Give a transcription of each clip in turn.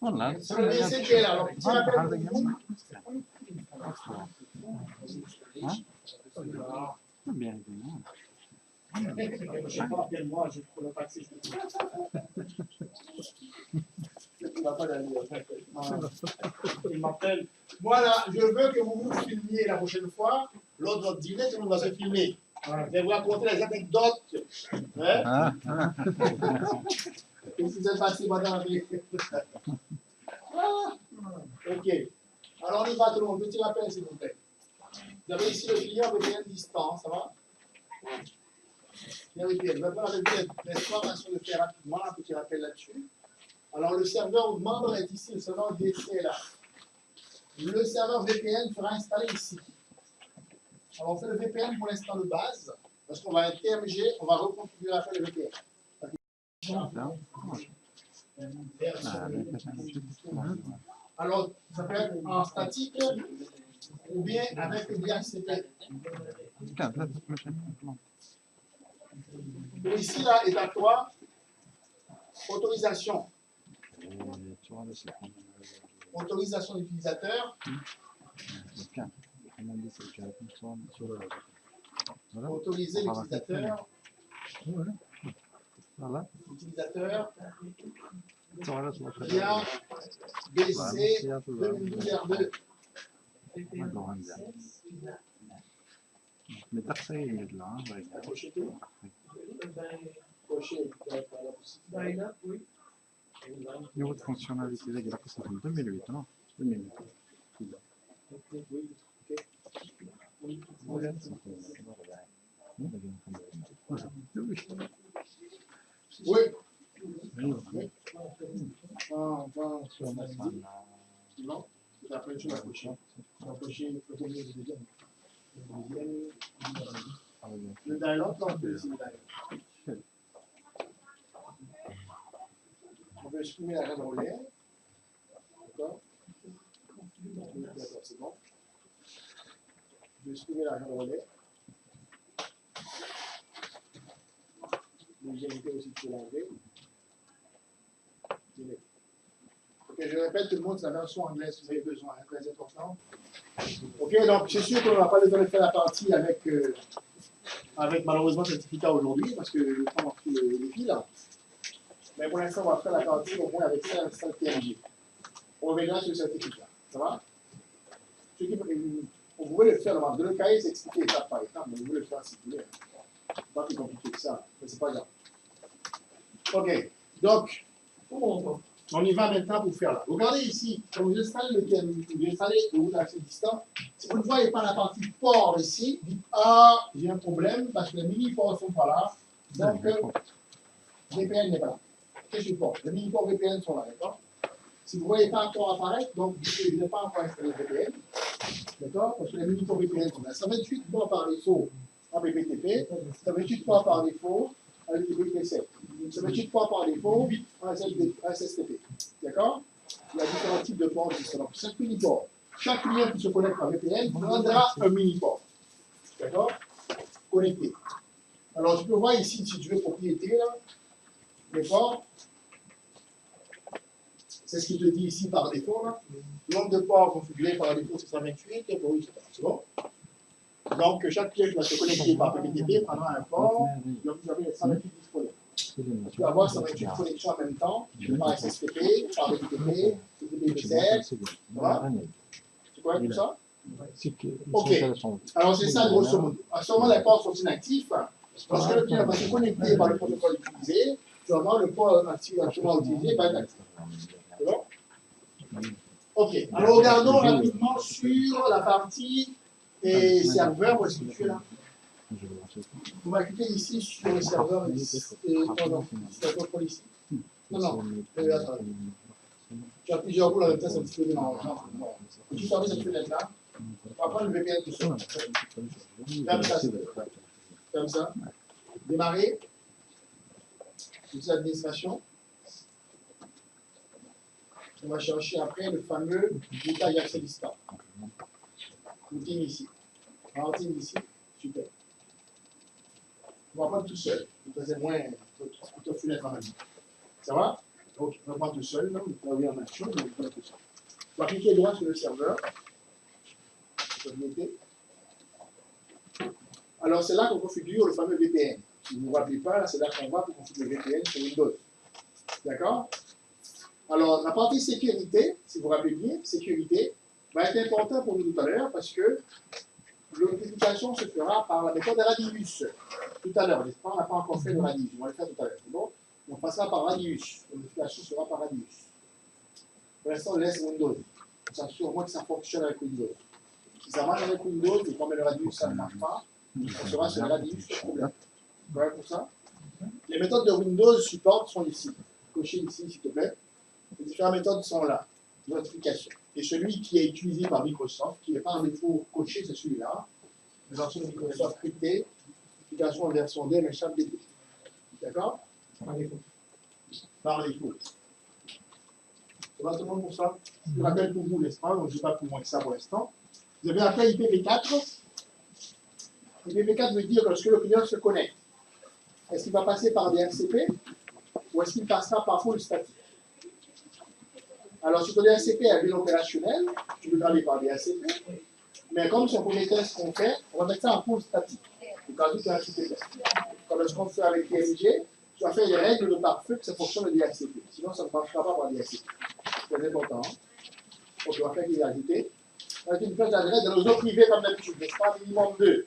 والله C'est le VC qui est là. Alors, petit rappel pour vous. bien Je sais pas quel mois, je ne pas accès. Il m'appelle. Voilà, je veux que vous vous filmiez la prochaine fois. Lors de votre dîner, tout le monde va se filmer. Je vais vous raconter les anecdotes. Hein? Qu'est-ce qui s'est passé pendant la vie? Ok. Alors on y va tout le monde. Petit rappel, s'il vous plaît. Vous avez ici le client VPN distant, ça va? Bien VPN. Je vais faire la VPN. L'information de faire rapidement un petit rappel là-dessus. Alors le serveur membre est ici, le serveur DC est là. Le serveur VPN sera installé ici. Alors on fait le VPN pour l'instant de base, parce qu'on va intermiger, on va reconfigurer après le VPN. Alors, ça peut être en statique ou bien avec le DHCP. Ici, là, étape 3, autorisation. Autorisation d'utilisateur. Autoriser l'utilisateur. L'utilisateur via BC 2012 R2. Mais t'as là, il y a une fonctionnalité qui est en 2008, non? 2008. Oui. Non, c'est après tu vas cocher. Tu vas cocher le premier et le deuxième. Le dialogue, là, on peut essayer le dialogue. On peut supprimer la règle relais. D'accord? D'accord, c'est bon. Je vais supprimer la règle relais. L'égalité aussi, tu peux l'enlever. Ok, je répète, tout le monde, c'est la version anglaise si vous avez besoin, hein, très important. Ok, donc c'est sûr qu'on n'a pas le temps de faire la partie avec malheureusement certificat aujourd'hui, parce que le temps a pris les fils. Mais pour l'instant, on va faire la partie au moins avec ça TMG. On reviendra sur le certificat. Ça va? Vous pouvez le faire, dans le cahier, c'est expliqué étape par étape, mais vous pouvez le faire si vous voulez. C'est pas plus compliqué que ça, mais c'est pas grave. Ok, donc, on y va maintenant pour faire là. Regardez ici, quand vous installez le TMG, vous installez le route d'accès distant. Si vous ne voyez pas la partie port ici, dites ah, j'ai un problème parce que les mini-ports ne sont pas là. Donc, VPN n'est pas là. Qu'est-ce que je porte? Les mini-ports VPN sont là, d'accord? Si vous ne voyez pas un port apparaître, donc je n'ai pas encore installé le VPN. D'accord? Parce que les mini-ports VPN sont là. 128 ports par défaut en PPTP, 128 ports par défaut en IPv7. 128 ports par défaut en SSTP. D'accord? Il y a différents types de ports existants. Donc, 5 mini-ports. Chaque client qui se connecte par VPN prendra un mini-port. D'accord? Connecté. Alors, tu peux voir ici, si tu veux propriété, là, les ports. C'est ce qu'il te dit ici par défaut. Là. Le nombre de ports configurés par défaut, c'est 128. C'est bon. Donc, chaque client qui va se connecter par PPTP prendra un port. Donc, vous avez les 128 disponibles. Tu peux avoir 128 connexions en même temps, par SSTP, par PPTP, PPTP7. Voilà. Tu connais tout ça? Ok. Alors, c'est ça, grosso modo. À ce moment, les ports sont inactifs. Parce que le client va se connecter par le protocole utilisé. Tu vas voir le port actuellement utilisé va être actif. C'est bon? Ok. Alors, regardons rapidement sur la partie des serveurs. Où est-ce que tu es là? Vous m'avez cliqué ici sur le serveur ici. Non. Attends. Tu as plusieurs boules en même temps, c'est un petit peu dérangeant. Tu fermes cette fenêtre-là. On va prendre le VPN tout seul. Ferme ça, s'il te plaît. Comme ça. Démarrer. Outil administration. On va chercher après le fameux détail accès distant. Routing ici. Routing ici. Super. On va prendre tout seul. C'est moins plutôt fenêtre en même temps. Ça va? Donc, on va prendre tout seul. Là, on va travailler en même chose, mais on va prendre tout seul. On va cliquer droit sur le serveur. Alors, c'est là qu'on configure le fameux VPN. Si vous ne vous rappelez pas, c'est là qu'on va pour configurer le VPN sur Windows. D'accord? Alors, la partie sécurité, si vous vous rappelez bien, sécurité, va être important pour nous tout à l'heure parce que l'authentification se fera par la méthode Radius. Tout à l'heure, n'est-ce pas? On n'a pas encore fait le Radius. On va le faire tout à l'heure. Bon? On passera par Radius. L'authentification sera par Radius. Pour l'instant, on laisse Windows. On s'assure au moins que ça fonctionne avec Windows. Si ça marche avec Windows et qu'on met le Radius, ça ne marche pas, on sera sur le Radius, pas de problème. Voilà pour ça. Les méthodes de Windows support sont ici. Cochez ici, s'il te plaît. Les différentes méthodes sont là. Notification. Et celui qui est utilisé par Microsoft, qui n'est pas en défaut coché, c'est celui-là. Les options de Microsoft cryptées, notification en version D, mais chaque DD. D'accord? Par défaut. Par défaut. Ça va tout le monde pour ça? Je rappelle pour vous, n'est-ce pas? Donc, je n'ai pas plus moins que ça pour l'instant. Vous avez appelé IPv4. IPv4 veut dire que lorsque le client se connecte, est-ce qu'il va passer par DHCP ou est-ce qu'il passera par full statique? Alors, si ton DHCP est bien opérationnel, tu peux aller par DHCP, mais comme c'est un premier test qu'on fait, on va mettre ça en full statique, au cas où tu as un DHCP. Comme lorsqu'on fait avec TMG, tu vas faire les règles de pare-feu que ça fonctionne le DHCP. Sinon, ça ne marchera pas par DHCP. C'est très important. Donc, on va faire qu'il ajouter. Avec une plage d'adresse de nos autres privés comme d'habitude, n'est-ce pas? Minimum 2.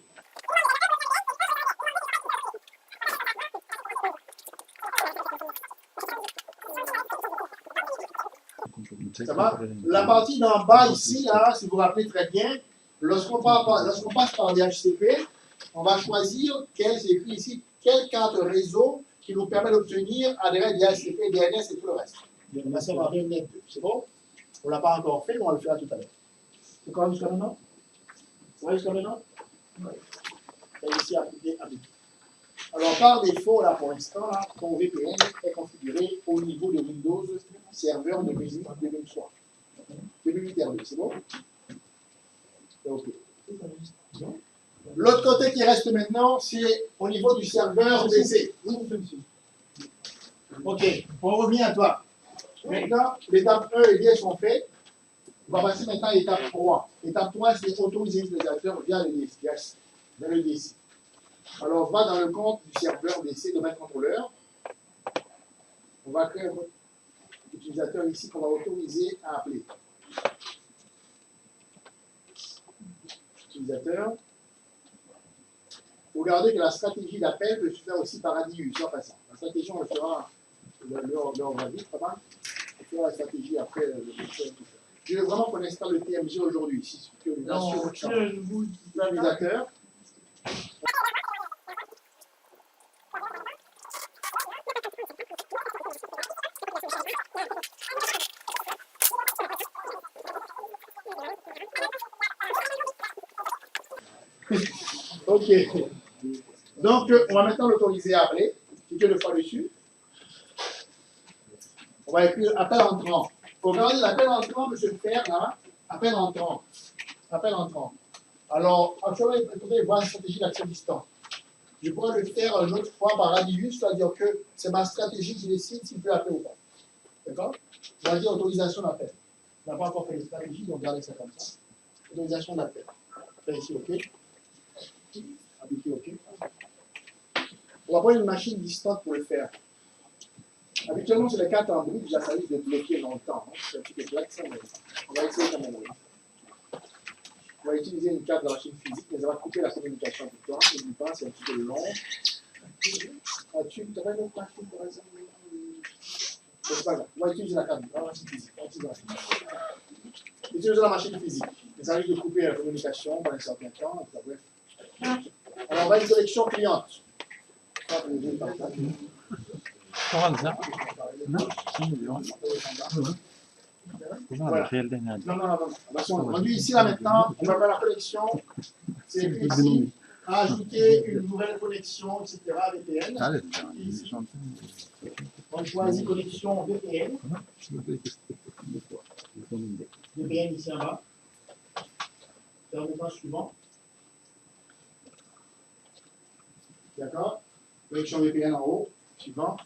Ça va? La partie d'en bas ici, là, si vous vous rappelez très bien, lorsqu'on passe par DHCP, on va choisir c'est écrit ici, quelle carte réseau qui nous permet d'obtenir adresse DHCP, DNS et tout le reste. On va savoir net 2. C'est bon? On ne l'a pas encore fait, mais on va le faire tout à l'heure. C'est quoi jusqu'à maintenant? Ça va jusqu'à maintenant? Oui. C'est ici appliqué. Alors, par défaut, là, pour l'instant, ton VPN est configuré au niveau de Windows Server 2003. 2008 c'est bon? C'est OK. L'autre côté qui reste maintenant, c'est au niveau du serveur DC. OK, on revient à toi. Maintenant, l'étape 1 et 2 sont faites. On va passer maintenant à l'étape 3. L'étape 3, c'est autoriser l'utilisateur via le DC. Alors, on va dans le compte du serveur DC domaine contrôleur. On va créer un utilisateur ici qu'on va autoriser à appeler. Utilisateur. Regardez que la stratégie d'appel peut se faire aussi par Radius en passant. La stratégie, on le fera lors de la vie, pas mal. On fera la stratégie après le je veux vraiment qu'on installe le TMG aujourd'hui. Si c'est que l'utilisateur. OK. Donc, on va maintenant l'autoriser à appeler. Cliquez deux fois dessus. On va écrire appel entrant. Regardez, l'appel entrant peut se faire là. Appel entrant. Appel entrant. Alors, actuellement, il faudrait voir une stratégie d'accès distant. Je pourrais le faire une autre fois par Radius, c'est-à-dire que c'est ma stratégie qui décide s'il peut appeler ou pas. D'accord? On va dire autorisation d'appel. On n'a pas encore fait les stratégies, donc gardez ça comme ça. Autorisation d'appel. Fait ici, OK. Appliquer OK. On va prendre une machine distante pour le faire. Habituellement, sur les cartes Android, déjà, ça risque de bloquer longtemps. C'est un petit peu black, ça, mais on va essayer quand même. On va utiliser une carte de la machine physique, mais ça va couper la communication tout le temps. Je ne dis pas, c'est un petit peu long. Tu aurais une autre machine, par exemple? C'est pas grave. On va utiliser la carte de la machine physique. Utilisez la machine physique. Mais ça risque de couper la communication pendant un certain temps. Alors, on va une sélection cliente. Voilà. Non. On dit ici, là, maintenant, on va faire la connexion. C'est écrit ici, ajouter une nouvelle connexion, etc. VPN. Ici. On choisit connexion VPN. VPN ici en bas. Faire le pas suivant. D'accord? Connexion VPN en haut. Suivant.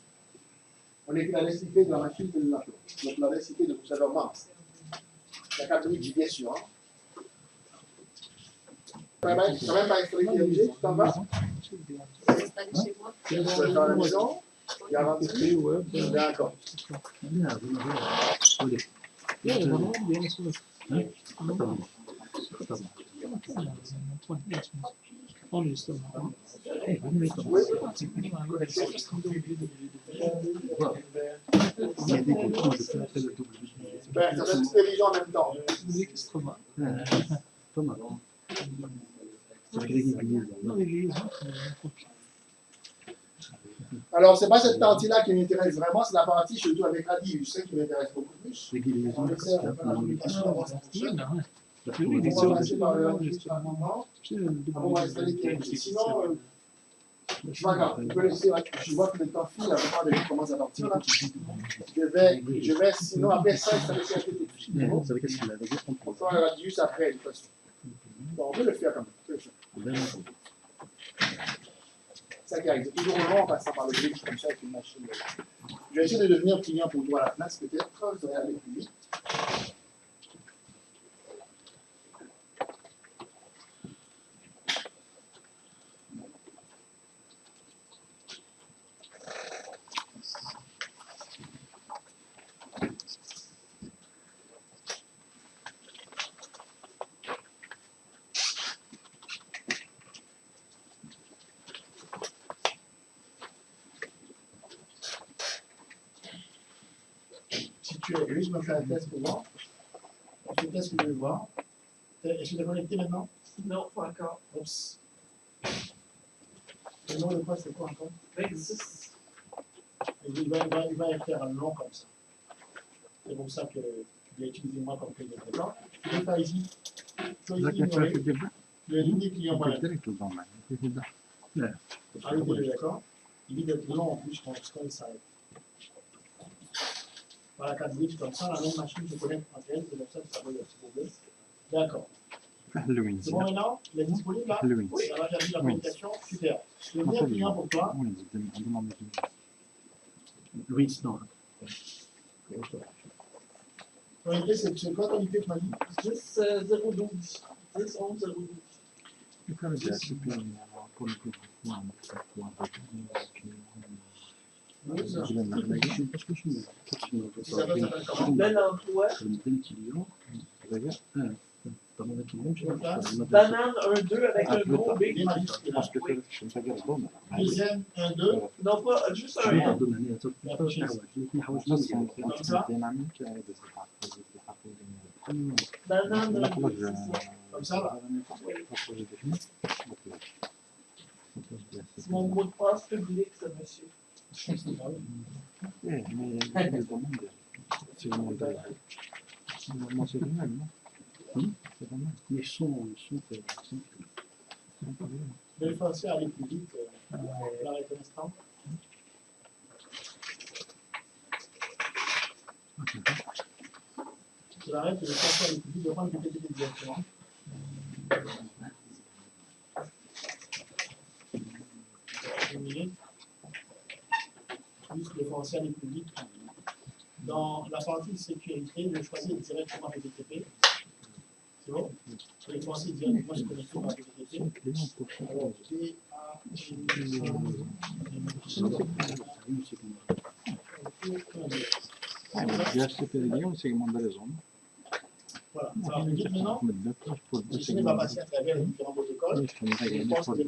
On écrit l'adresse IP de la machine que nous appelons. Donc l'adresse IP de votre serveur master. La carte de vie, bien sûr. Hein. Tu n'as même pas installé TMG, tu t'en vas? C'est installé chez moi. Tu peux le faire à la maison? Garantie? D'accord. Ben, ça fait toutes les régions en même temps. Alors, ce n'est pas cette partie-là qui m'intéresse vraiment, c'est la partie surtout avec Radius qui m'intéresse beaucoup plus. On essaie de faire la communication, on va passer par le Radius par moment. On va installer TMG. Sinon, c'est pas grave, on peut laisser, je vois que le temps file, la plupart des gens commencent à partir là. Je vais sinon après ça, installer CHTTP. On fera le Radius après, de toute façon. Bon, on peut le faire quand même. Ça qui arrive, c'est toujours long en passant par le bridge comme ça avec une machine. Je vais essayer de devenir client pour toi à la place, peut-être, ça va aller plus vite. Juste me faire un test pour voir. C'est le test que je veux voir. Est-ce que tu es connecté maintenant? Non, pas encore. Oups. Le nom de quoi c'est quoi encore? 26. Il va faire un nom comme ça. C'est pour ça que je l'ai utilisé moi comme client. D'accord? Je vais faire ici. Le ligne client voilà. D'accord? Il dit d'être long en plus quand il s'arrête. Voilà, 4 bits comme ça, la même machine se connecte entre elles, c'est comme ça que ça va y avoir. D'accord. C'est bon maintenant? Il est disponible là? Oui, alors j'ai vu la communication, super. Je vais venir client pour toi. Louis, non. Ton IP, c'est quoi ton IP, tu m'as dit? 10 012. 10 11 012. Bel emploi. Banane 1-2 avec un gros B. Deuxième, 1-2. Non, pas juste un M. Banane 1-2, c'est ça. Comme ça, là. C'est mon mot de passe public, ça, monsieur. Les sons, Je vais faire ça aller plus vite, la reconnaissance. Je l'arrête, je vais faire ça aller plus vite, je vais prendre le PPT directement. Une minute. Juste le français aller plus vite. Dans la partie sécurité, je choisis directement PPTP. C'est bon? Je vais choisir directement se connecter par PPTP. Alors, voilà, ça va plus vite maintenant. Ceci va passer à travers les différents protocoles. Je pense que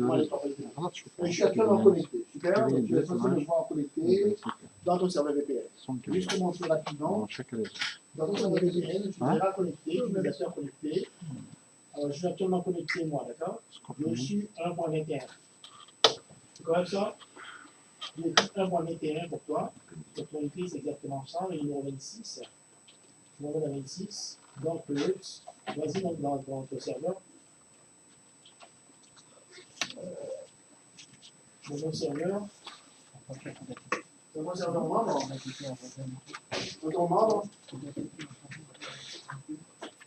je suis actuellement connecté. Super, donc tu es censé me voir connecté dans ton serveur VPN. Juste pour montrer rapidement, dans ton serveur VPN, je suis déjà connecté, je suis déjà connecté. Alors, je suis actuellement connecté, moi, d'accord? Je suis 1.21. C'est correct ça? J'ai écrit 1.21 pour toi. Donc, ton IP, c'est exactement ça, le numéro 26. Je m'en vais à 26. Donc, vas-y dans ton serveur. Mon serveur. C'est mon serveur membre. C'est ton membre.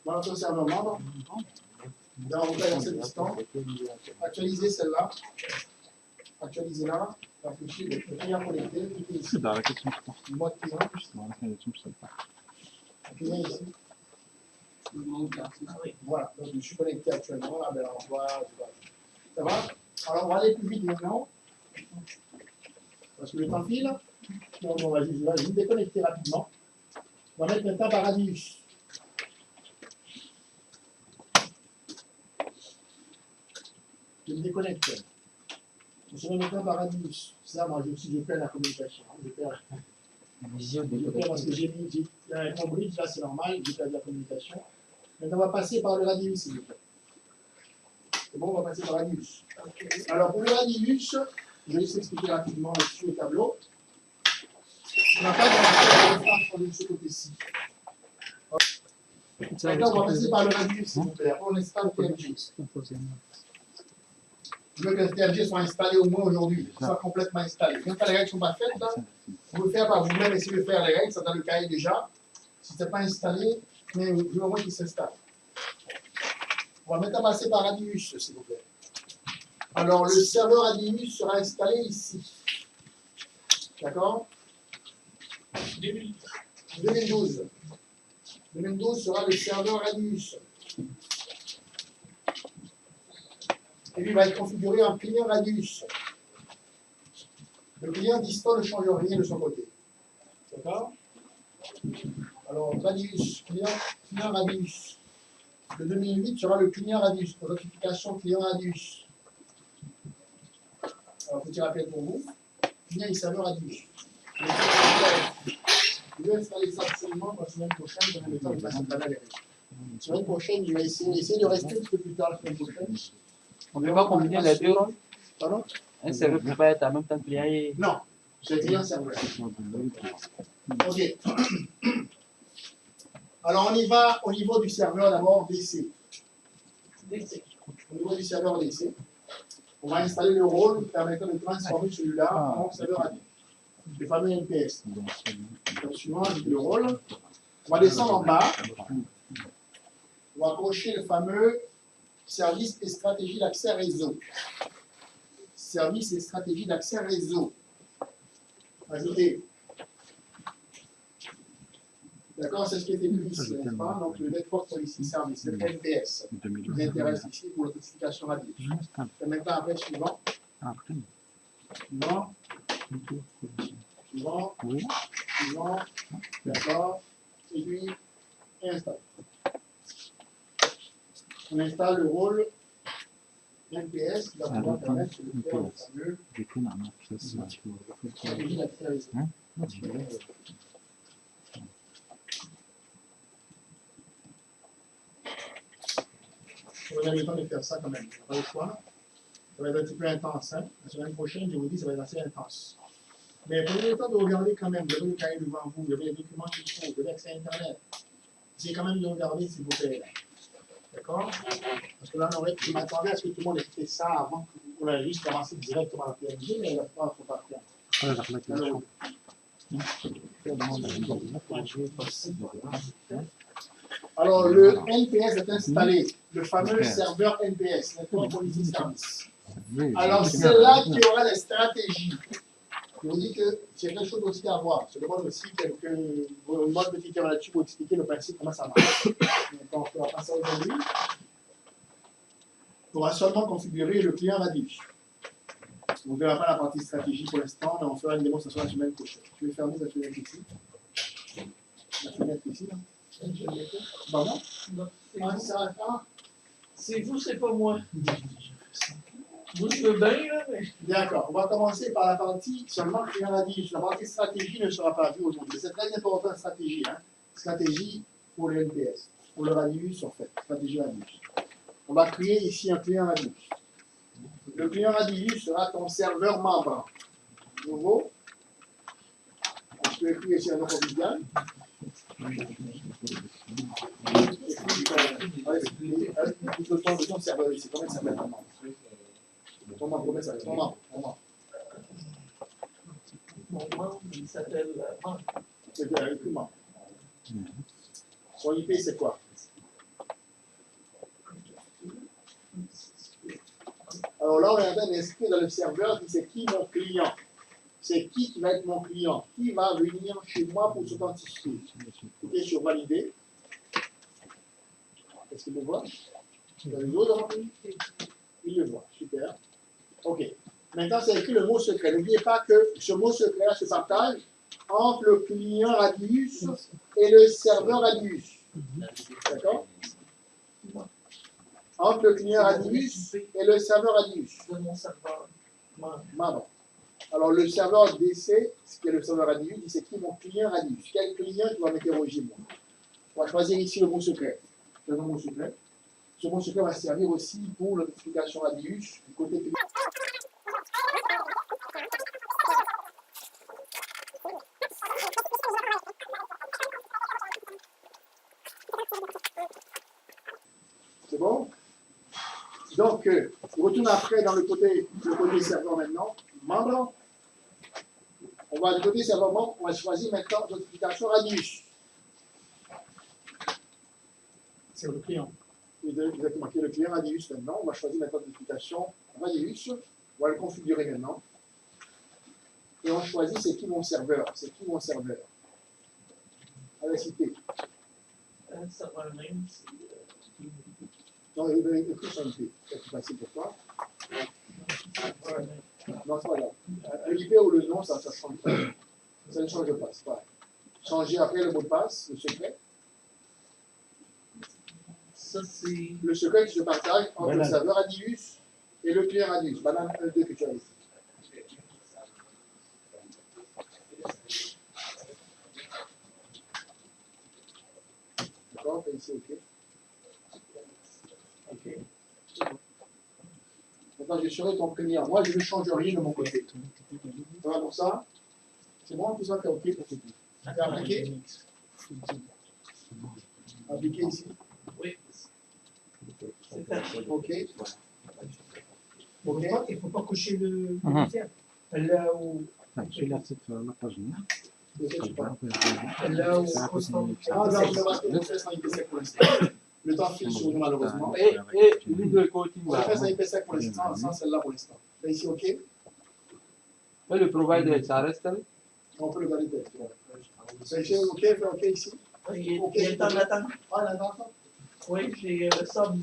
Dans ton serveur membre. Dans cette distance. Actualiser celle-là. Actualisez-la, réfléchissez, le client connecté, cliquez ici, C'est dans la question, je pense. mode client, Dans la question, je sais pas. client ici. Oui. Voilà, donc je suis connecté actuellement, là, ben, on voit, ça va? Alors, on va aller plus vite maintenant, parce que le temps file. Donc, on va juste me déconnecter rapidement. On va mettre maintenant par radius. Je me déconnecte. Je se met maintenant par radius. Ça, moi, je perds la communication. Je perds parce que j'ai mis, il y a un bridge, là, c'est normal, j'ai perdu la communication. Maintenant, on va passer par le radius, s'il vous plaît. C'est bon, on va passer par le radius. Alors, pour le radius, je vais juste expliquer rapidement sur le tableau. On n'a pas de ce côté-ci. Maintenant, on va passer par le radius, s'il vous plaît. Après, on installe le TMG. Je veux que le TMG soit installé au moins aujourd'hui, soit complètement installé. Même quand les règles ne sont pas faites, là, vous le faire par vous-même, essayez de faire les règles, ça dans le cahier déjà. Si ce n'est pas installé, mais je veux au moins qu'il s'installe. On va maintenant passer par Radius, s'il vous plaît. Alors, le serveur Radius sera installé ici. D'accord? 2012. 2012 sera le serveur Radius. Et lui va être configuré en client Radius. Le client distant ne change rien de son côté. D'accord? Alors, Radius, client Radius. Le 2008 sera le client Radius, pour notification client Radius. Alors, petit rappel pour vous. Client et serveur Radius. Je vais installer ça absolument la semaine prochaine, dans le temps de passer par là les règles. La semaine prochaine, je vais essayer de rester un petit peu plus tard la semaine prochaine. On ne peut pas combiner les deux rôles. Pardon? Un serveur ne peut pas être en même temps client et. Non, c'est client serveur. Ok. Alors, on y va au niveau du serveur d'abord DC. Au niveau du serveur DC, on va installer le rôle permettant de transformer celui-là en serveur AD. Le fameux NPS. Donc, suivant le rôle, on va descendre en bas. On va accrocher le fameux service et stratégie d'accès réseau. Service et stratégie d'accès réseau. Ajouter. D'accord, c'est ce qui est écrit ici, n'est-ce pas? Donc, le Network Policy Service, le NPS, qui nous intéresse ici pour l'authentification radio. Et maintenant, après, suivant. Suivant. Suivant. Suivant. D'accord. Et puis, installe. On installe le rôle NPS qui va pouvoir permettre de faire le fameux stratégie d'accès réseau. On a le temps de faire ça quand même. On n'a pas le choix. Ça va être un petit peu intense. Hein. La semaine prochaine, je vous dis, ça va être assez intense. Mais prenez le temps de regarder quand même. Vous avez le cahier devant vous, vous avez les documents qu'il faut, vous avez accès à Internet. Essayez quand même de regarder, s'il vous plaît. D'accord? Parce que là, je m'attendais à ce que tout le monde ait fait ça avant qu'on ait juste commencé directement la PMG, mais la plupart ne sont pas faire. Alors, le NPS est installé, le fameux serveur NPS, Network Policy Service. Alors, c'est là qu'il y aura les stratégies. Je vous dis que c'est quelque chose aussi à voir. Je demande aussi quelques modes de cliquer là-dessus pour expliquer le principe, comment ça marche. Donc, on va passer aujourd'hui. On va seulement configurer le client Radius. On ne verra pas la partie stratégie pour l'instant, mais on fera une démonstration la semaine prochaine. Je vais fermer la fenêtre ici. La fenêtre ici, là. Pardon? C'est vous, c'est pas moi. Vous, je veux bien, là, mais. D'accord. On va commencer par la partie seulement client Radius. La partie stratégie ne sera pas vue aujourd'hui. C'est très important, la stratégie. Hein? Stratégie pour le NPS. Pour le Radius, en fait. Stratégie Radius. On va créer ici un client Radius. Le client Radius sera ton serveur membre. Nouveau. Je peux écrire ici un nom convivial. De ton serveur ici. Comment il s'appelle ton membre? Ton membre, comment ça s'appelle? Ton membre. Mon membre, il s'appelle membre. C'est bien, écrit membre. Son IP, c'est quoi? Alors là, on est en train d'inscrire dans le serveur, c'est qui mon client? C'est qui va être mon client? Qui va venir chez moi pour s'authentifier? Ok, sur valider. Est-ce qu'il le voit? Les autres, il le voit. Super. Ok. Maintenant, c'est écrit le mot secret. N'oubliez pas que ce mot secret se partage entre le client Radius et le serveur Radius. D'accord? Entre le client Radius et le serveur Radius. De mon serveur. Maman. Alors, le serveur DC, ce qui est le serveur Radius, dit c'est qui mon client Radius? Quel client tu vas m'interroger, moi? On va choisir ici le mot secret. Le mot secret. Ce mot secret va servir aussi pour l'authentification Radius du côté client. C'est bon? Donc, on retourne après dans le côté serveur maintenant. Membre. On va du côté serveur membre, on va choisir maintenant l'authentification Radius. C'est le client. Exactement, qui est le client Radius maintenant. On va choisir maintenant l'authentification Radius. On va le configurer maintenant. Et on choisit c'est qui mon serveur. C'est qui mon serveur? Allez, citer. Serveur même, c'est. Non, il va écrire son IP. C'est plus facile pour toi. Non, c'est pas grave. L'IP ou le nom, ça change pas. Ça ne change pas, c'est pareil. Changer après le mot de passe, le secret. Ça, c'est. Le secret qui se partage entre le serveur Radius et le client Radius. Banane 1-2 que tu as ici. D'accord, fais ici, ok. Ok. Maintenant, je serai ton client. Moi, je ne change rien de mon côté. Ça va pour ça? C'est bon, tout ça, c'est ok pour tout. Appliquer? Appliquer ici. Oui. C'est fait. Ok. Ok. Il ne faut pas cocher le deuxième. Là où. Celui-là, c'est la page. Là où Constant. Ah, non, je vais faire ça IP7 pour l'instant. Le temps file sur nous, malheureusement. Et lui de côté, On va faire ça IP7 pour l'instant, sans celle-là pour l'instant. Fais ici, ok? et le provider, ça reste là? On peut le garder tel. Fais ici, ok? Fais ok ici. Il y a le temps d'attendre. Ah, là, Oui, j'ai ça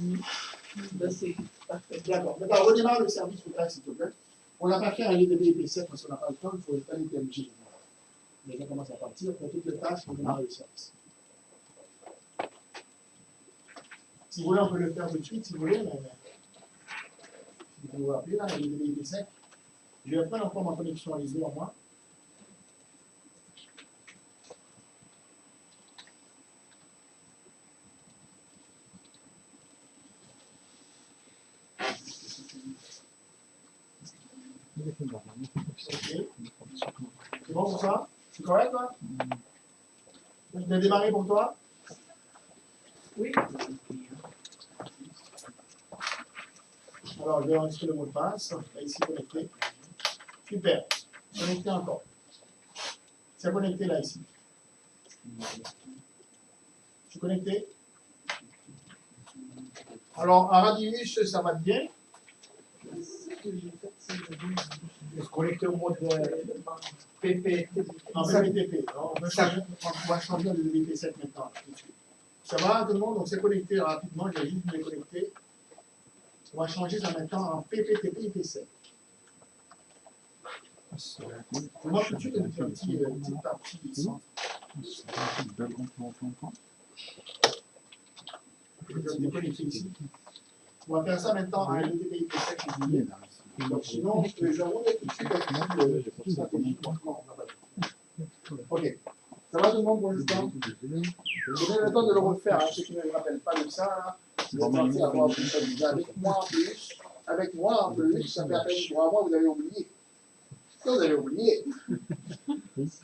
de ces. Parfait. d'accord. Maintenant, redémarre le service pour s'il te plaît. On n'a pas fait un LDB IP7 parce qu'on n'a pas le temps, il faut installer TMG. Les gens commencent à partir, pour toutes les tâches, on démarre le service. Si vous voulez, on peut le faire tout de suite, si vous voulez, mais si vous vous rappelez, là, le LDB IP7, je vais prendre encore ma connexion réseau à moi. Okay. C'est bon pour ça? C'est correct, là? Je vais démarrer pour toi? Oui. Alors, je vais enregistrer le mot de passe. Là, ici, connecté. Super. Connecté encore. C'est connecté là, ici. Je suis connecté. Alors, en Radius, ça va bien. Se connecter au mode PP. En PPTP. On va changer de VP7 maintenant. Tout de suite. Ça va, tout le monde? Donc, c'est connecté rapidement. J'ai juste me connecter. On va changer ça maintenant en PPTP IP7. Moi, tout de suite, une petite partie ici. Je vais déconnecter ici. On va faire ça maintenant en LDP IP7. Donc, sinon, je vais remonter tout de suite avec la stratégie. Ok. Ça va tout le monde pour l'instant? Vous avez le temps de le refaire, hein, ceux qui ne me rappellent pas de ça. Hein. Vous êtes partis avoir appris ça déjà avec moi en plus. Avec moi en plus, ça fait à peine 3 mois, vous avez oublié. Ça, vous avez oublié.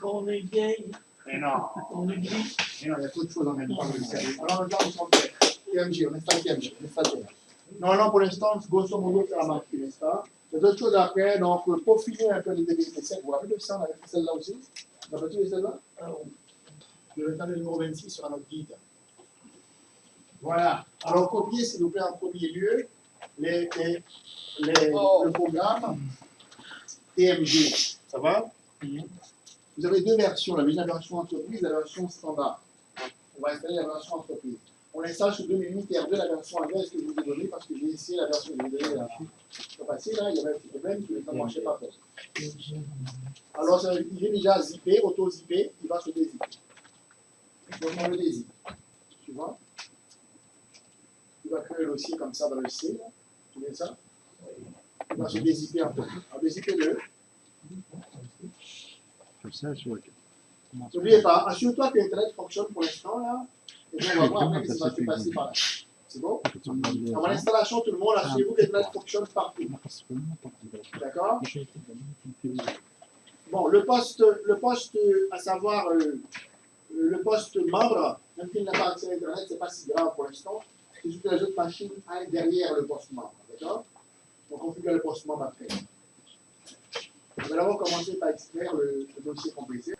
On est vieille. Mais non. On est vieille. Mais non, il y a trop de choses en même temps. Alors, maintenant, on s'en fait. TMG, on installe TMG. Non, pour l'instant, grosso modo, ça a marqué l'instant. Il y a d'autres choses après, donc, pour finir un peu les DVP7, vous vous rappelez de ça, on avait fait celle-là aussi? On a fait toutes celle-là? Le temps numéro 26 sera notre guide. Voilà. Alors, copiez, s'il vous plaît, en premier lieu. le programme TMG. Ça va? Vous avez deux versions, la version entreprise et la version standard. On va installer la version entreprise. On installe sur 2008 R2 la version anglaise que je vous ai donnée parce que j'ai essayé la version que je vous ai donnée la fois passée. Là, il y avait un petit problème, que ça ne marchait pas. Alors, il est déjà zippé, auto-zippé, il va se dézipper. Donc, on le dézippe. Tu vois? Il va créer le dossier comme ça dans le C. Là. Tu vois ça? Il va se dézipper un peu. Alors, dézippez-le. Comme ça, je vois. N'oubliez pas, assure-toi que Internet fonctionne pour l'instant, là. Et puis on va voir après que ça va se passer par là. C'est bon? Avant l'installation, tout le monde, assurez-vous que Internet fonctionne partout. D'accord? Bon, le poste, à savoir le poste membre, même s'il n'a pas accès à Internet, c'est pas si grave pour l'instant. C'est juste que les autres machines aillent derrière le poste membre. D'accord? Donc on configure le poste membre après. On va d'abord commencer par extraire le dossier compressé.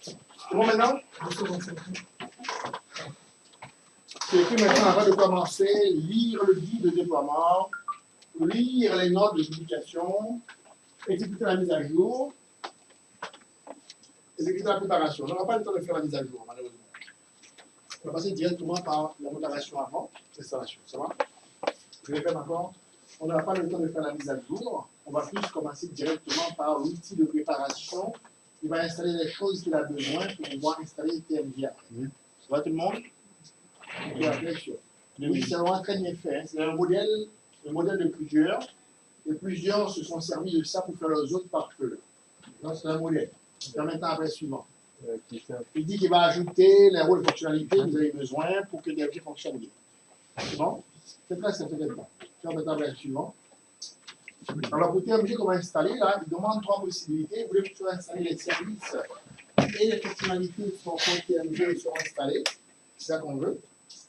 C'est bon maintenant? C'est écrit maintenant avant de commencer, lire le guide de déploiement, lire les notes de publication, exécuter la mise à jour, exécuter la préparation. On n'aura pas le temps de faire la mise à jour, malheureusement. On va passer directement par la préparation avant l'installation. Ça va? Je répète encore. On n'aura pas le temps de faire la mise à jour. On va plus commencer directement par l'outil de préparation. Il va installer les choses qu'il a besoin pour pouvoir installer TMG. Ça va tout le monde? Bien sûr. Oui, c'est vraiment très bien fait. Hein. C'est un modèle de plusieurs. Et plusieurs se sont servis de ça pour faire leurs autres pare-feux. Donc c'est un modèle. On va maintenant après le suivant. Il dit qu'il va ajouter les rôles de fonctionnalités que vous avez besoin pour que TMG fonctionne bien. C'est bon? C'est très simple. Faire maintenant après le suivant. Alors pour TMG qu'on va installer, là, il demande trois possibilités. Vous voulez plutôt installer les services et les fonctionnalités sur compte TMG seront installées. C'est ça qu'on veut.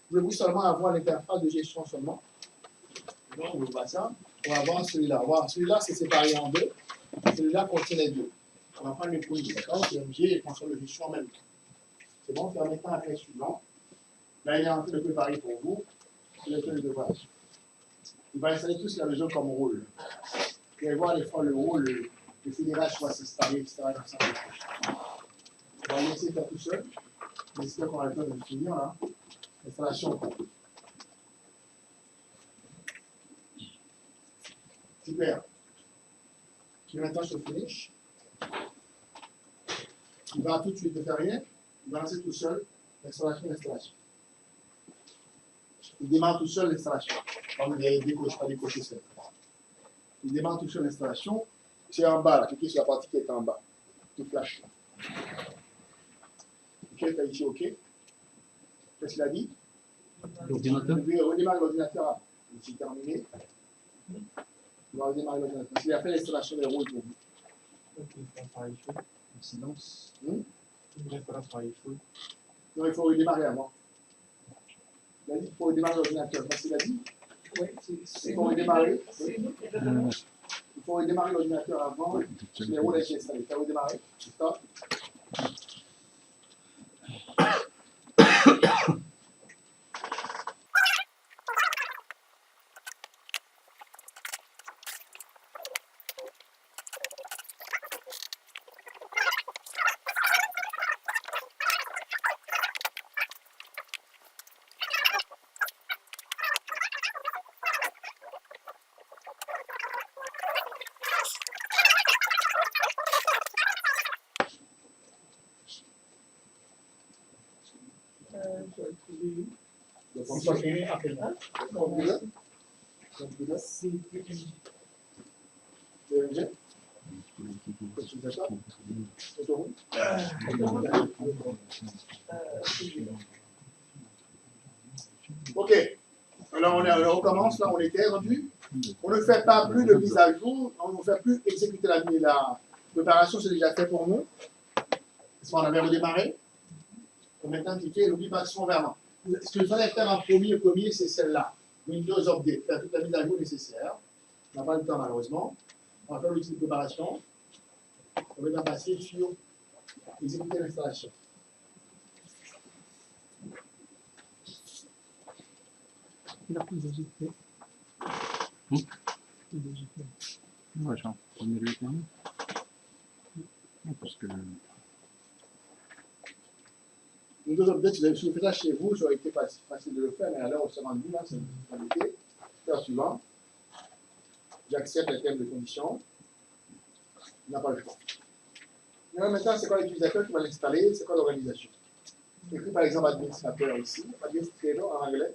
Voulez-vous seulement avoir l'interface de gestion seulement? Non, on ne veut pas ça. On va voir celui-là. Celui-là, c'est séparé en deux. Celui-là contient les deux. On va prendre le premier, d'accord? TMG et console de gestion en même temps. C'est bon, faire maintenant après le suivant. Là, il est en train de préparer pour vous. C'est le truc de base. Il va installer tout ce qu'il a besoin comme rôle. Vous allez voir des fois le rôle, le fédérage va s'installer, etc. Comme ça. On va laisser faire tout seul. J'espère qu'on a le temps de le finir là. Installation. Super. Puis maintenant sur finish. Il va tout de suite ne faire rien. Il va lancer tout seul l'installation. Il démarre tout seul l'installation. Pas décocher ça. Il démarre tout seul l'installation. C'est en bas, là. Cliquez sur la partie qui est en bas. Tout flash. Ok, t'as ici OK. Qu'est-ce qu'il a dit? L'ordinateur. Vous pouvez redémarrer l'ordinateur. C'est terminé. On va redémarrer l'ordinateur. Il a fait l'installation des rôles pour vous. Silence. Non, il faut redémarrer avant. Il a dit qu'il faut redémarrer l'ordinateur. Qu'est-ce qu'il a dit? Oui, Il faut redémarrer. c'est nous qui avons. Il faut redémarrer l'ordinateur avant. Les rôles ont été installés. Tu as redémarré. Stop. Donc, on va finir après. Computer. C'est TMG. Autoroute. Ok. Alors on recommence, là on était rendu. On ne fait pas plus de mise à jour, on ne fait plus exécuter la préparation, c'est déjà fait pour nous. Est-ce qu'on avait redémarré? On va maintenant cliquer, n'oublie pas son verment. Ce qu'il fallait faire en premier, c'est celle-là. Windows Update, faire toute la mise à jour nécessaire. On n'a pas le temps malheureusement. On va faire l'outil de préparation. On va maintenant passer sur exécuter l'installation. Il a plus de GP. Ouais, genre, on est lui éternel. Non, parce que. Une deuxième update, si vous faites ça chez vous, ça aurait été facile de le faire, mais à l'heure où c'est rendu, là, c'est une difficulté. Faire suivant. J'accepte les termes de condition. Il n'a pas le choix. Mais maintenant, c'est quoi l'utilisateur qui va l'installer? C'est quoi l'organisation? Écrit par exemple administrateur ici. Administrateur en anglais.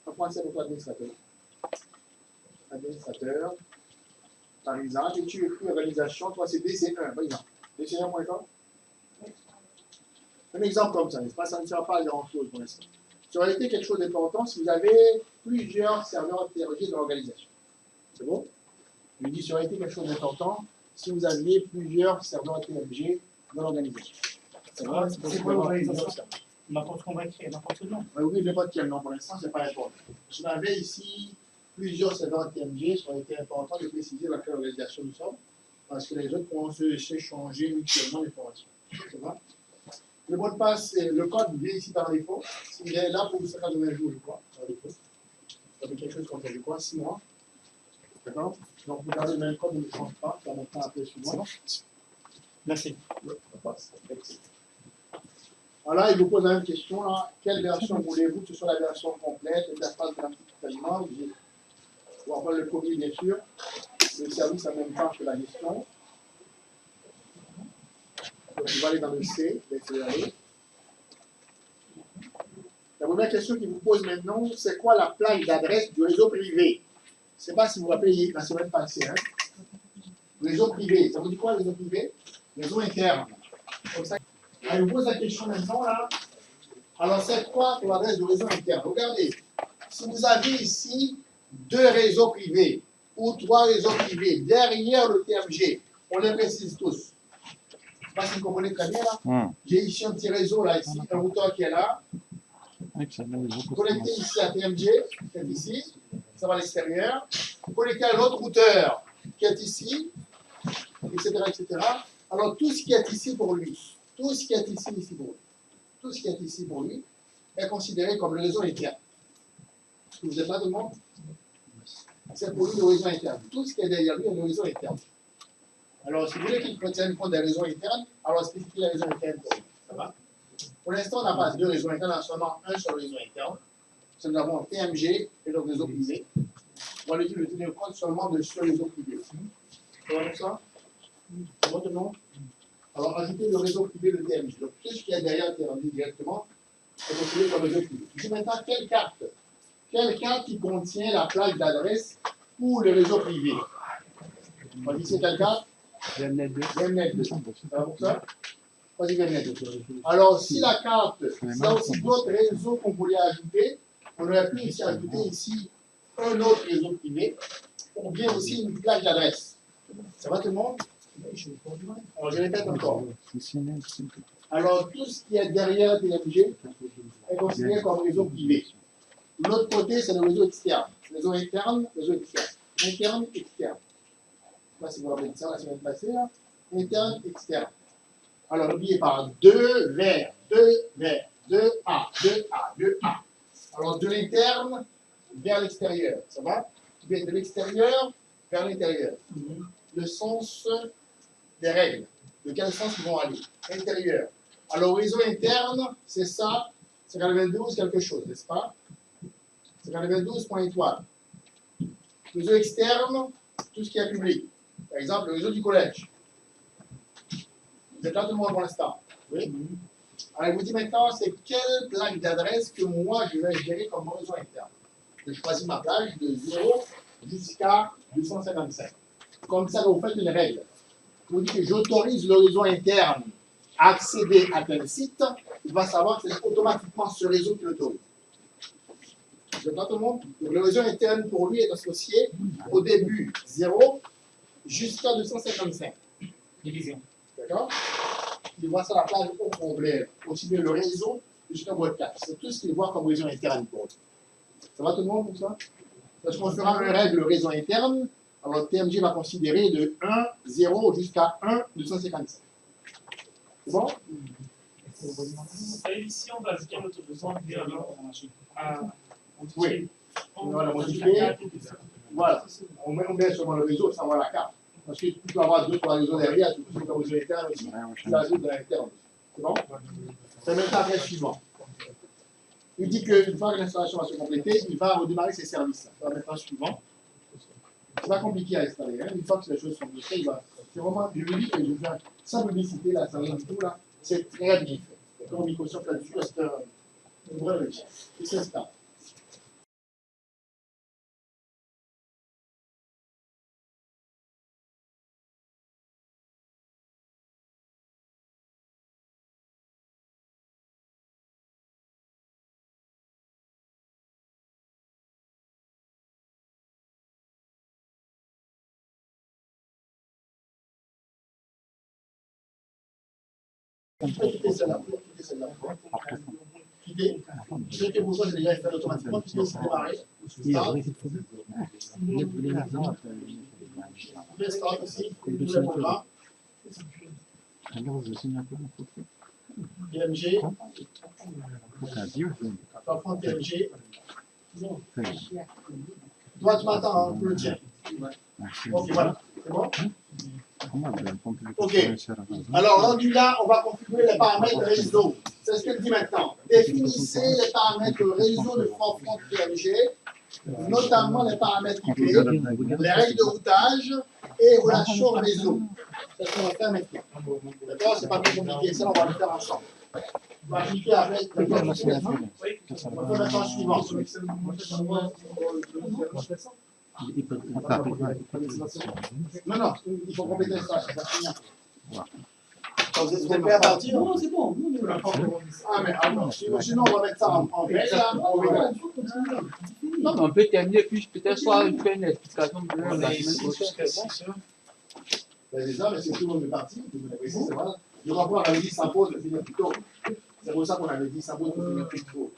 En français, pourquoi administrateur? Administrateur. Par exemple, et tu écris organisation, toi c'est DC1, par exemple. DC1.com. Un exemple comme ça, n'est-ce pas? Ça ne sert pas à grand chose pour l'instant. Ça aurait été quelque chose d'important si vous avez plusieurs serveurs TRG dans l'organisation. C'est bon? Je lui dis, ça aurait été quelque chose d'important si vous aviez plusieurs serveurs TRG dans l'organisation. C'est quoi l'organisation? N'importe qu'on va créer, n'importe quel nom. Oui, n'importe quel nom pour l'instant, c'est pas important. Si on avait ici plusieurs serveurs TMG, ça aurait été important de préciser dans quelle organisation nous sommes, parce que les autres pourront s'échanger mutuellement l'information. Le mot de passe, le code vient ici par défaut. Il est là pour 180 jours, je crois, par défaut. Ça fait quelque chose comme ça, je crois, 6 mois. D'accord? Donc vous gardez le même code, ne le change pas, ça va maintenant après suivant. Merci. Alors, il vous pose la même question là. Quelle version voulez-vous que ce soit la version complète, l'interface graphique totalement? On va prendre le premier, bien sûr. Le service en même temps que la gestion. Donc, il va aller dans le C, laissez aller. La première question qu'il vous pose maintenant, c'est quoi la plaque d'adresse du réseau privé? Je ne sais pas si vous vous rappelez la semaine passée. Hein? Réseau privé, ça vous dit quoi, réseau privé? Réseau interne. Comme ça. Alors, il vous pose la question maintenant, là. Alors, c'est quoi pour l'adresse du réseau interne? Regardez, si vous avez ici 2 réseaux privés ou 3 réseaux privés derrière le TMG, on les précise tous. Je ne sais pas si vous comprenez très bien, là. J'ai ici un petit réseau, là, ici, un routeur qui est là. Connecté ici à TMG, qui est ici, ça va à l'extérieur. Connecté à l'autre routeur, qui est ici, etc., etc. Alors, tout ce qui est ici pour lui, tout ce qui est ici pour lui, tout ce qui est ici pour lui, est considéré comme le réseau interne. Est-ce que vous êtes là, tout le monde? C'est pour lui le réseau interne. Tout ce qui est derrière lui est le réseau interne. Alors, si vous voulez qu'il tienne compte des réseaux internes, alors spécifiez les réseaux internes pour lui. Ça va? Pour l'instant, on n'a pas 2 réseaux internes, on a seulement un seul réseau interne. Nous avons TMG et le réseau privé. On va lui dire de tenir compte seulement de ce réseau privé. Vous voyez ça? C'est bon, tout le monde? Alors, ajoutez le réseau privé de TMG. Donc, tout ce qui est derrière TMG directement est considéré comme réseau privé. Je dis maintenant quelle carte? Quelle carte qui contient la plaque d'adresse pour le réseau privé? On dit c'est quelle carte? VMnet 2. VMnet 2. Ça va pour ça? Vas-y, VMnet 2. Alors, si la carte, il y a aussi d'autres réseaux qu'on voulait ajouter, on aurait pu ici ajouter ici un autre réseau privé, ou bien aussi une plaque d'adresse. Ça va tout le monde? Alors, je répète encore. Alors, tout ce qui est derrière TMG est considéré comme réseau privé. L'autre côté, c'est le réseau externe. Réseau interne, réseau externe. Interne, externe. Je ne sais pas si vous vous rappelez de ça la semaine passée. Là. Interne, externe. Alors, n'oubliez pas, 2 vers, 2 vers, 2A, 2A, 2A. Alors, de l'interne vers l'extérieur. Ça va? De l'extérieur vers l'intérieur. Le sens des règles. De quel sens ils vont aller? Intérieur. Alors, réseau interne, c'est ça. C'est 92 quelque chose, n'est-ce pas? C'est 92 point étoile. Réseau externe, tout ce qui est public. Par exemple, le réseau du collège. Vous êtes là tout le monde pour l'instant? Oui? Alors, je vous dis maintenant, c'est quelle plaque d'adresse que moi, je vais gérer comme réseau interne. Je choisis ma plage de 0 jusqu'à 255. Comme ça, vous faites une règle. Je vous dis que j'autorise le réseau interne à accéder à tel site, il va savoir que c'est automatiquement ce réseau qui l'autorise. Vous êtes là tout le monde? Donc, le réseau interne pour lui est associé au début 0 jusqu'à 255. Division. D'accord? Il voit ça la plage au complet, aussi bien le réseau jusqu'à boîte 4. C'est tout ce qu'il voit comme réseau interne pour lui. Ça va tout le monde pour ça? Parce qu'on fera une règle réseau interne, alors TMG va considérer de 1, 0 jusqu'à 1, 255. C'est bon? Et ici, on va ajouter notre besoin de alors, Oui. On va la modifier. Voilà. On met seulement le réseau sans avoir la carte. Parce que tu peux avoir 2-3 réseaux derrière, tu peux faire le réseau interne aussi. Tu l'ajoutes dans l'interne. C'est bon? C'est maintenant après suivant. Il dit qu'une fois que l'installation va se compléter, il va redémarrer ses services. Ça va mettre un suivant. C'est pas compliqué à installer. Hein. Une fois que les choses sont bien faites, c'est vraiment du public et je viens sans publicité, là, sans rien du tout, là. C'est très bien fait. Quand Microsoft là-dessus, c'est un vrai réussite. Et c'est ça. Quitter celle-là. Quitter celle-là. Quitter. Quitter pour ça, j'ai déjà fait automatiquement. Quitter, c'est démarré. Start ici. Nouvel programme. TMG. On va prendre TMG. Toi, tu m'attends, on le tient. Ok, voilà. C'est bon? Ok. Alors, rendu là, on va configurer les paramètres réseau. C'est ce qu'il dit maintenant. Définissez les paramètres réseau de front TMG, notamment les paramètres IP, les règles de routage et relations réseau. C'est ce qu'on va faire maintenant. D'accord? C'est pas trop compliqué. Ça, on va le faire ensemble. On va appliquer avec le code. On va faire maintenant suivant. Non, non, il faut compléter ça, ça va finir. Vous êtes prêts à partir? Non, c'est bon. Ah, mais alors, sinon on va mettre ça en veille, là. Non, mais on peut terminer, puis peut-être soit faire une explication de la semaine prochaine. C'est ça, mais c'est tout le monde est parti. C'est vrai. Je crois qu'on avait dit sans pause de finir plus tôt. C'est pour ça qu'on avait dit sans pause de finir plus tôt.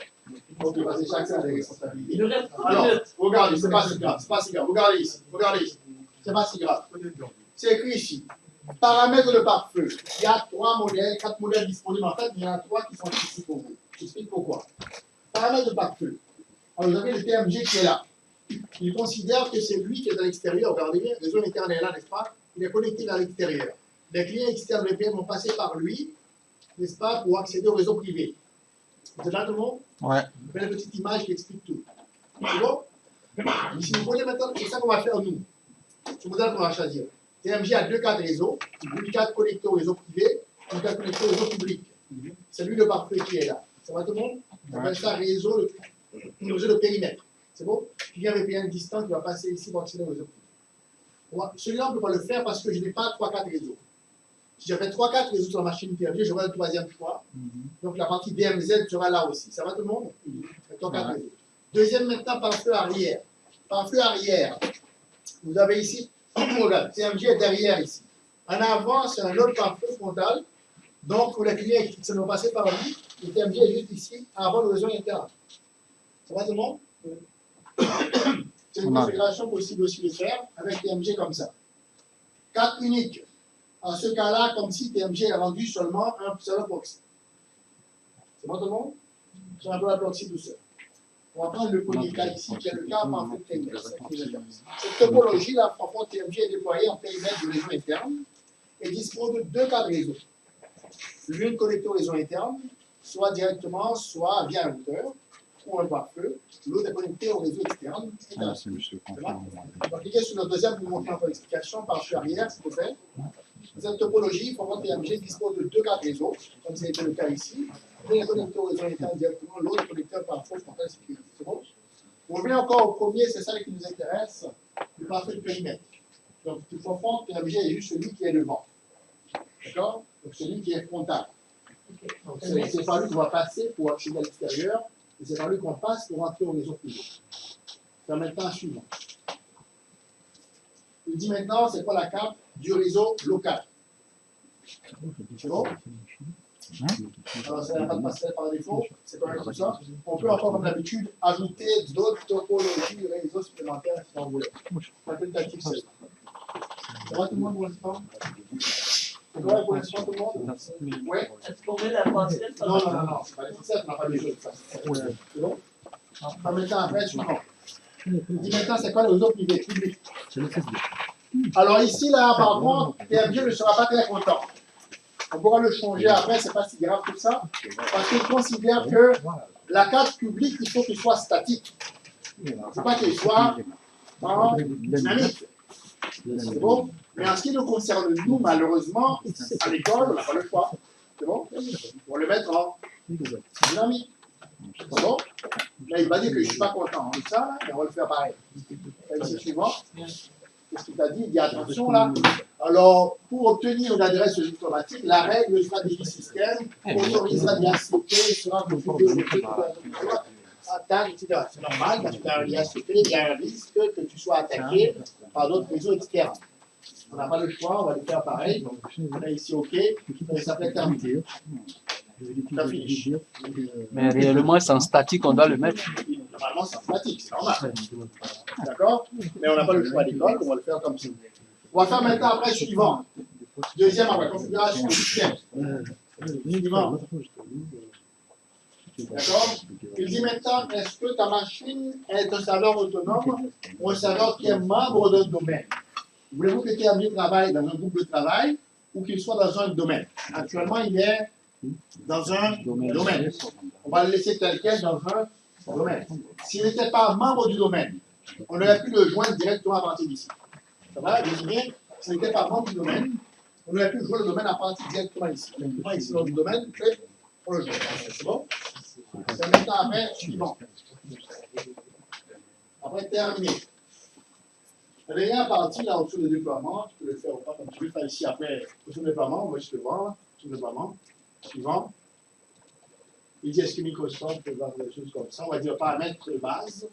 Donc, parce que chacun a des responsabilités. Alors, regardez, c'est pas si grave, c'est pas si grave. Regardez ici, c'est pas si grave. C'est écrit ici. Paramètres de pare-feu. Il y a 3 modèles, 4 modèles disponibles. En fait, il y en a 3 qui sont ici pour vous. J'explique pourquoi. Paramètres de pare-feu. Alors, vous avez le TMG qui est là. Il considère que c'est lui qui est à l'extérieur. Regardez bien, le réseau interne est là, n'est-ce pas? Il est connecté à l'extérieur. Les clients externes VPN vont passer par lui, n'est-ce pas, pour accéder au réseau privé. Vous êtes là tout le monde? Ouais. Vous avez une petite image qui explique tout. C'est bon? Si vous voulez maintenant, c'est ça qu'on va faire nous. Ce modèle qu'on va choisir. TMG a 2 cartes réseau, une carte connectée au réseau privé, une carte connectée au réseau public. C'est lui le pare-feu qui est là. Ça va tout le monde? On appelle ça réseau de périmètre. C'est bon? Il y a un VPN distant qui va passer ici pour accéder au réseau privé. Celui-là, on ne peut pas le faire parce que je n'ai pas 3-4 réseaux. Si j'avais 3-4 réseaux sur la machine TMG, j'aurais le 3e choix. Donc la partie DMZ sera là aussi. Ça va tout le monde? 3-4 réseaux. Deuxième maintenant, pare-feu arrière. Pare-feu arrière. Vous avez ici, regarde, TMG est derrière ici. En avant, c'est un autre pare-feu frontal. Donc pour les clients qui se vont passer par lui, le TMG est juste ici, avant le réseau interne. Ça va tout le monde? C'est une configuration possible aussi de faire avec TMG comme ça. Carte unique. En ce cas-là, comme si TMG a rendu seulement un seul proxy. C'est bon tout le monde? Je vais un peu la proxy tout seul. On va prendre le premier cas ici, qui est le cas par périmètre. Cette topologie-là, franchement, TMG est déployée en périmètre du réseau interne et dispose de 2 cas de réseau. L'une connectée au réseau interne, soit directement, soit via un routeur ou un pare-feu. L'autre est connectée au réseau externe. On va cliquer sur le deuxième pour vous montrer un peu l'explication par feu arrière, s'il vous plaît. Cette topologie, franchement, TMG dispose de 2 cas de réseau, comme c'était le cas ici. L'un est connecté au réseau interne directement, l'autre est connecté par faux frontal sécurité. C'est bon? On revient encore au premier, c'est ça qui nous intéresse, le pare-feu de périmètre. Donc, tu comprends, TMG est juste celui qui est devant. D'accord? Donc, celui qui est frontal. Donc, c'est par lui qu'on va passer pour accéder à l'extérieur, et c'est par lui qu'on passe pour entrer au réseau privé. C'est maintenant suivant. Il dit maintenant, c'est quoi la carte du réseau local? C'est bon? Alors, ça n'a pas de passer par défaut, c'est pas comme ça. On peut encore, comme d'habitude, ajouter d'autres topologies de réseaux supplémentaires si on voulait. Facultatif, c'est ça. Ça va tout le monde pour l'instant? C'est correct pour l'instant tout le monde? Oui? Est-ce qu'on met la passerelle? Non, c'est pas nécessaire, on n'a pas besoin de ça. C'est bon? Maintenant, après, suivant. Il dit maintenant, c'est quoi les réseaux privés, publics? Alors ici, là, par contre, TMG ne sera pas très content. On pourra le changer après, c'est pas si grave que ça, parce qu'il considère que la carte publique, il faut qu'il soit statique. Il ne faut pas qu'il soit en dynamique. C'est bon? Mais en ce qui nous concerne, nous, malheureusement, à l'école, on n'a pas le choix. C'est bon? On va le mettre en dynamique. C'est bon? Là, il va dire que je ne suis pas content de ça, mais on va le faire pareil. Ici, suivant. Qu'est-ce qu'il t'a dit? Il dit attention là. Alors, pour obtenir une adresse diplomatique, la règle stratégie système autorisera l'IACP, sera configurée attaque, etc. C'est normal, parce que dans l'IACP, il y a un risque que tu sois attaqué par d'autres réseaux externes. On n'a pas le choix, on va le faire pareil. Là, ici, OK, et ça peut être terminé. Ça finit. Mais réellement, c'est en statique, on doit le mettre. Normalement, c'est en statique, c'est normal. D'accord? Mais on n'a pas le choix à l'école, on va le faire comme ça. On va faire maintenant après suivant. Deuxième après, configuration du système. Suivant. D'accord? Il dit maintenant, est-ce que ta machine est un serveur autonome ou un serveur qui est membre d'un domaine? Voulez-vous que TMG travaille dans un groupe de travail ou qu'il soit dans un domaine? Actuellement, il est dans un domaine. On va le laisser tel quel dans un domaine. S'il n'était pas membre du domaine, on aurait pu le joindre directement à partir d'ici. Ça va? Je dis bien, s'il n'était pas membre du domaine, on aurait pu jouer le domaine à partir directement ici. Directement ici dans le domaine, on le joue. C'est bon? C'est maintenant après, suivant. Après, terminé. La dernière partie, là, au-dessus du déploiement, tu peux le faire ou pas, comme tu veux le faire ici après, au-dessus du déploiement, on va juste le voir, là, au-dessus du déploiement. Suivant. Il dit, est-ce que Microsoft peut faire des choses comme ça? On va dire paramètres de base.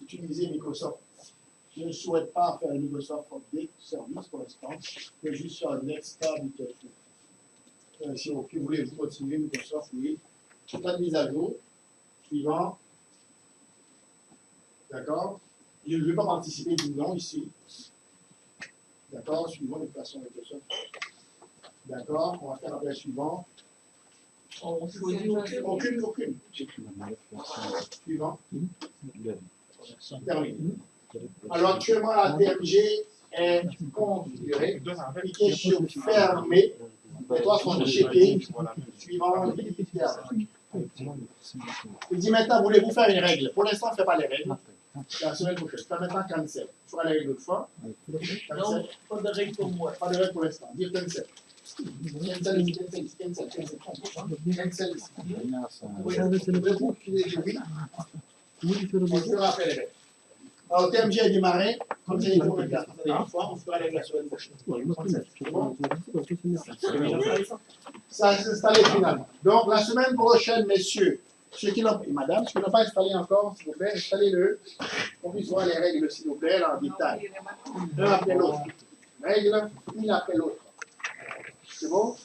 Utiliser Microsoft. Je ne souhaite pas faire un Microsoft Update service pour l'instant, mais juste sur un Next Tab. Si vous voulez vous continuer Microsoft, oui. Pas de mise à jour. Suivant. D'accord? Je ne vais pas participer du nom ici. D'accord? Suivant les façons Microsoft. D'accord? On va faire après suivant. On choisit Aucune. Suivant. Terminé. Alors actuellement, la TMG est configurée. Cliquez sur fermer. Les trois sont checkés. Suivant. Il dit maintenant, voulez-vous faire une règle? Pour l'instant, on ne fait pas les règles. La semaine prochaine. Fais maintenant cancel. Tu feras les règles l'autre fois. Non, pas de règle pour moi. Pas de règle pour l'instant. Dire cancel. Cancel ici. Cancel ici. Voulez-vous qu'il ait dit oui? On fera après les règles. Alors, TMG a démarré. Comme c'est une fois, on fera les règles la semaine prochaine. C'est bon? Ça s'est installé finalement. Donc, la semaine prochaine, messieurs, ceux qui l'ont, et madame, ceux qui n'ont pas installé encore, s'il vous plaît, installez-le. On puisse voir les règles, s'il vous plaît, là, en détail. L'un après l'autre. Règles, une après l'autre. C'est bon?